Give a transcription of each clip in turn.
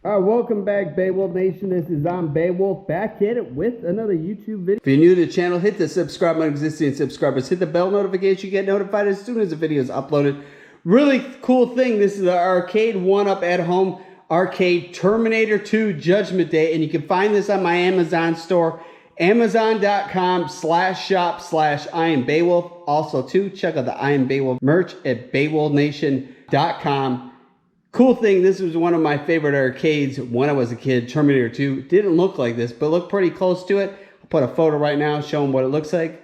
Alright, welcome back, Beowulf Nation. This is Beowulf back at it with another YouTube video. If you're new to the channel, hit the subscribe button. Existing subscribers, hit the bell notification. You get notified as soon as the video is uploaded. Really cool thing. This is the Arcade1Up at home arcade Terminator 2 Judgment Day, and you can find this on my Amazon store, amazon.com/shop/IamBeowulf. Also, too, check out the I Am Beowulf merch at BeowulfNation.com. Cool thing, this was one of my favorite arcades when I was a kid. Terminator 2 didn't look like this, but looked pretty close to it. I'll put a photo right now showing what it looks like.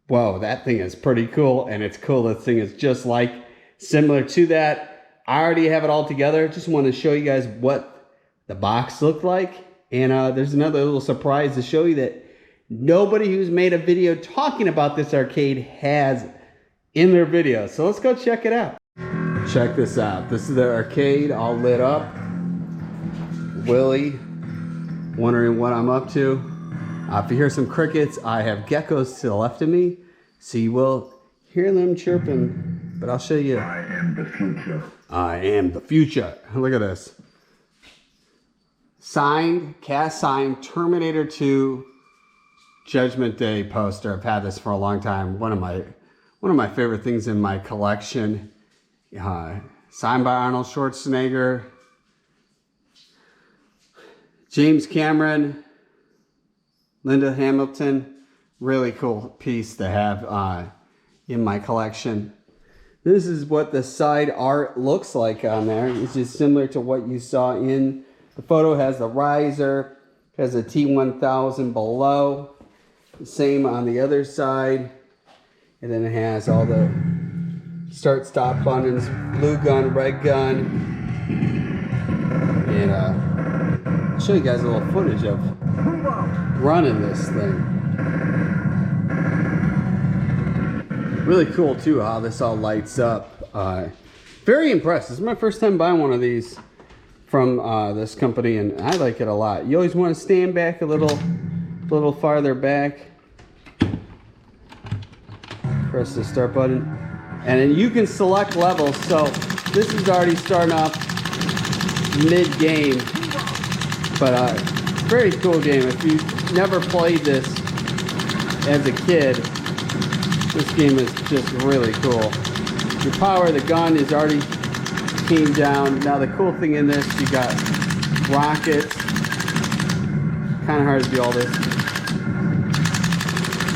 Whoa, that thing is pretty cool, and it's cool. This thing is just like similar to that. I already have it all together. Just want to show you guys what the box looked like. And there's another little surprise to show you that nobody who's made a video talking about this arcade has in their video. So let's go check it out. Check this out. This is the arcade all lit up. Willie, wondering what I'm up to. If you hear some crickets, I have geckos to the left of me, so you will hear them chirping, but I'll show you. I am the future. I am the future. Look at this. Signed, cast signed, Terminator 2 Judgment Day poster. I've had this for a long time. One of my favorite things in my collection. Signed by Arnold Schwarzenegger, James Cameron, Linda Hamilton. Really cool piece to have in my collection. This is what the side art looks like on there. It's just similar to what you saw in the photo. Has the riser, has a T1000 below. The same on the other side. And then it has all the start stop buttons, blue gun, red gun. And I'll show you guys a little footage of running this thing. Really cool too how this all lights up. Very impressed. This is my first time buying one of these from this company, and I like it a lot. You always want to stand back a little farther back. Press the start button. And then you can select levels, so this is already starting off mid-game, but very cool game. If you've never played this as a kid, this game is just really cool. Your power of the gun is already came down. Now the cool thing in this, you got rockets. Kind of hard to do all this.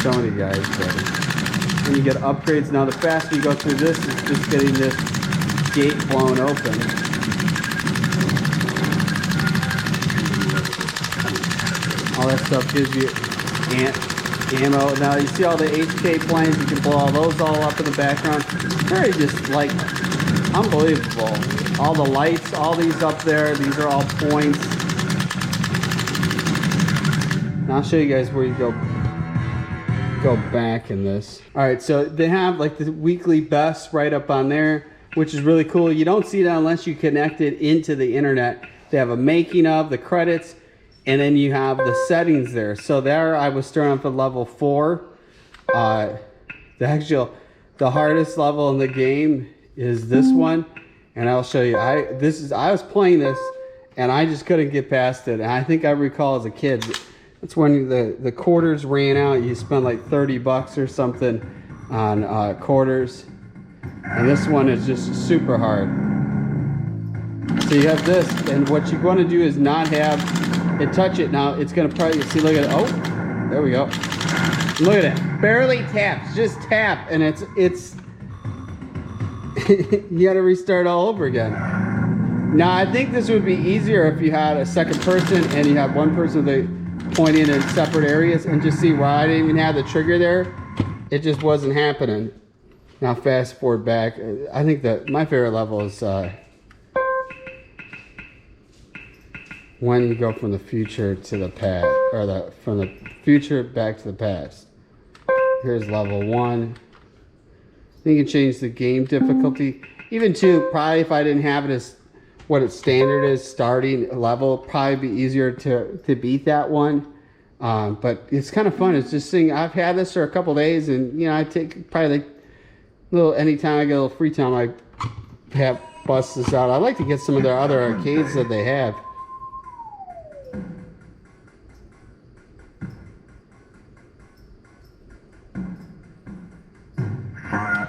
Showing you guys, but and you get upgrades. Now the faster you go through this is just getting this gate blown open. All that stuff gives you ammo. Now you see all the HK planes, you can blow all those all up in the background. Very just like unbelievable. All the lights, all these up there, these are all points. Now I'll show you guys where you go back in this. All right, so they have like the weekly best right up on there, which is really cool. You don't see that unless you connect it into the internet. They have a making of, the credits, and then you have the settings there. So there I was starting off at level 4. The hardest level in the game is this one, and I'll show you. I was playing this and I just couldn't get past it. And I think I recall as a kid, that's when the quarters ran out. You spend like 30 bucks or something on quarters. And this one is just super hard. So you have this, and what you want to do is not have it touch it. Now it's going to probably, see, look at it. Oh, there we go. Look at it. Barely taps, just tap, and it's you got to restart all over again. Now I think this would be easier if you had a second person and you had one person that pointing in separate areas, and just see why I didn't even have the trigger there. It just wasn't happening. Now fast forward back. I think that my favorite level is when you go from the future to the past, or from the future back to the past. Here's level 1. You can change the game difficulty. Even 2, probably if I didn't have it as what its standard is, starting level, probably be easier to beat that one. But it's kind of fun. It's just seeing, I've had this for a couple days, and you know, I take probably like anytime I get a little free time, I have bust this out. I like to get some of their other arcades that they have.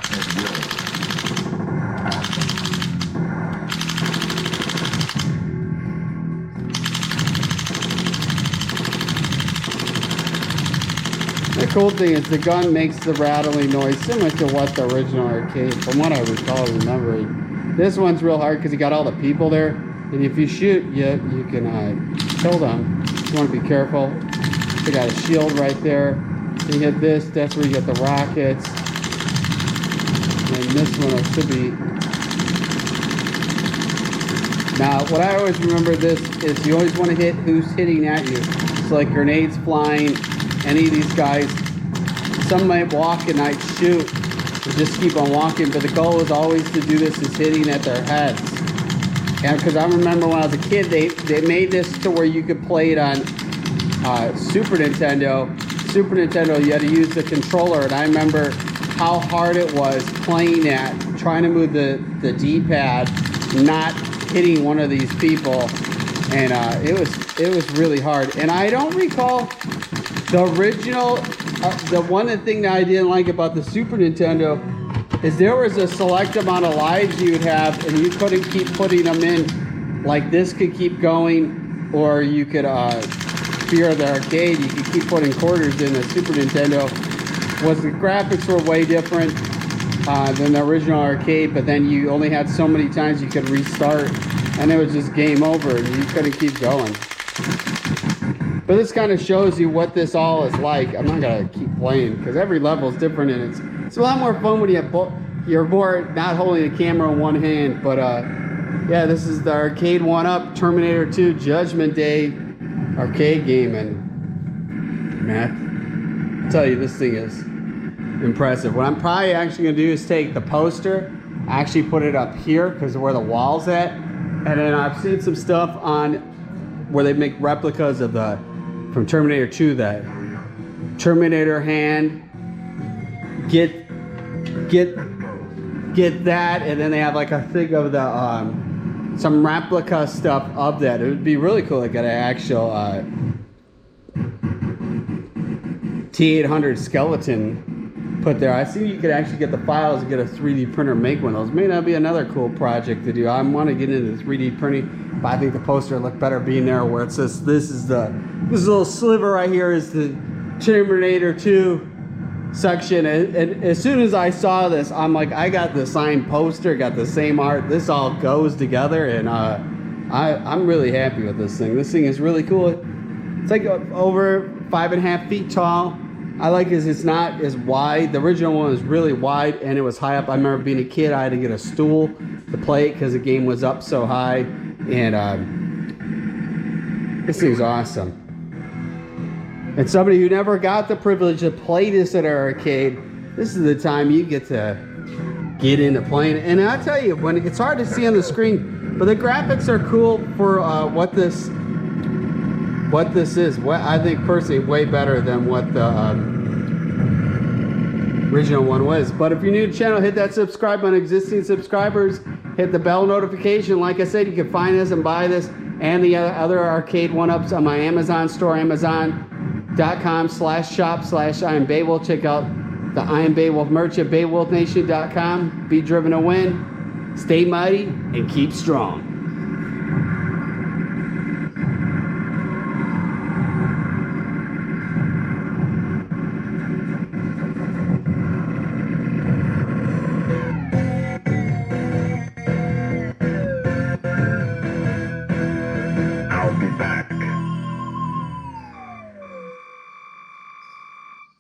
at will. The cool thing is the gun makes the rattling noise similar to what the original arcade, from what I recall remembering. This one's real hard because you got all the people there, and if you shoot, you can kill them. You want to be careful. They got a shield right there. You hit this, that's where you get the rockets. And this one should be. Now, what I always remember this is you always want to hit who's hitting at you. So like grenades flying. Any of these guys, some might walk and might shoot and just keep on walking, but the goal is always to do this is hitting at their heads. And because I remember when I was a kid, they made this to where you could play it on Super Nintendo. Super Nintendo, you had to use the controller, and I remember how hard it was playing at, trying to move the D-pad, not hitting one of these people, and it was really hard. And I don't recall the original, the one thing that I didn't like about the Super Nintendo is there was a select amount of lives you would have, and you couldn't keep putting them in. Like this could keep going, or you could, Fear of the Arcade, you could keep putting quarters in. The Super Nintendo was the graphics were way different than the original arcade, but then you only had so many times you could restart, and it was just game over, and you couldn't keep going. But this kind of shows you what this all is like. I'm not gonna keep playing because every level is different, and it's a lot more fun when you're bored not holding the camera in one hand. But yeah, this is the Arcade1Up Terminator 2 Judgment Day arcade game, and man, I'll tell you, this thing is impressive. What I'm probably actually gonna do is take the poster, actually put it up here because of where the wall's at, and then I've seen some stuff on where they make replicas of from Terminator 2, that Terminator hand, get that, and then they have like a thing of the some replica stuff of that. It would be really cool to get an actual T800 skeleton put there. I see you could actually get the files and get a 3D printer, make one of those. May not be another cool project to do. I want to get into 3D printing, but I think the poster looked better being there where it says this little sliver right here is the Terminator 2 section. And as soon as I saw this, I'm like, I got the signed poster, got the same art. This all goes together, and I'm really happy with this thing. This thing is really cool. It's like over 5.5 feet tall. I like is it's not as wide. The original one was really wide and it was high up. I remember being a kid, I had to get a stool to play it because the game was up so high. And this thing's awesome. And somebody who never got the privilege to play this at our arcade, this is the time you get to get into playing it. And I'll tell you, when it's hard to see on the screen, but the graphics are cool for what this is. I think personally way better than what the original one was. But if you're new to the channel, hit that subscribe button. Existing subscribers, hit the bell notification. Like I said, you can find this and buy this and the other Arcade1Ups on my Amazon store, amazon.com/shop/IamBaywolf. Check out the I Am Baywolf merch at baywolfnation.com. Be driven to win, stay mighty, and keep strong.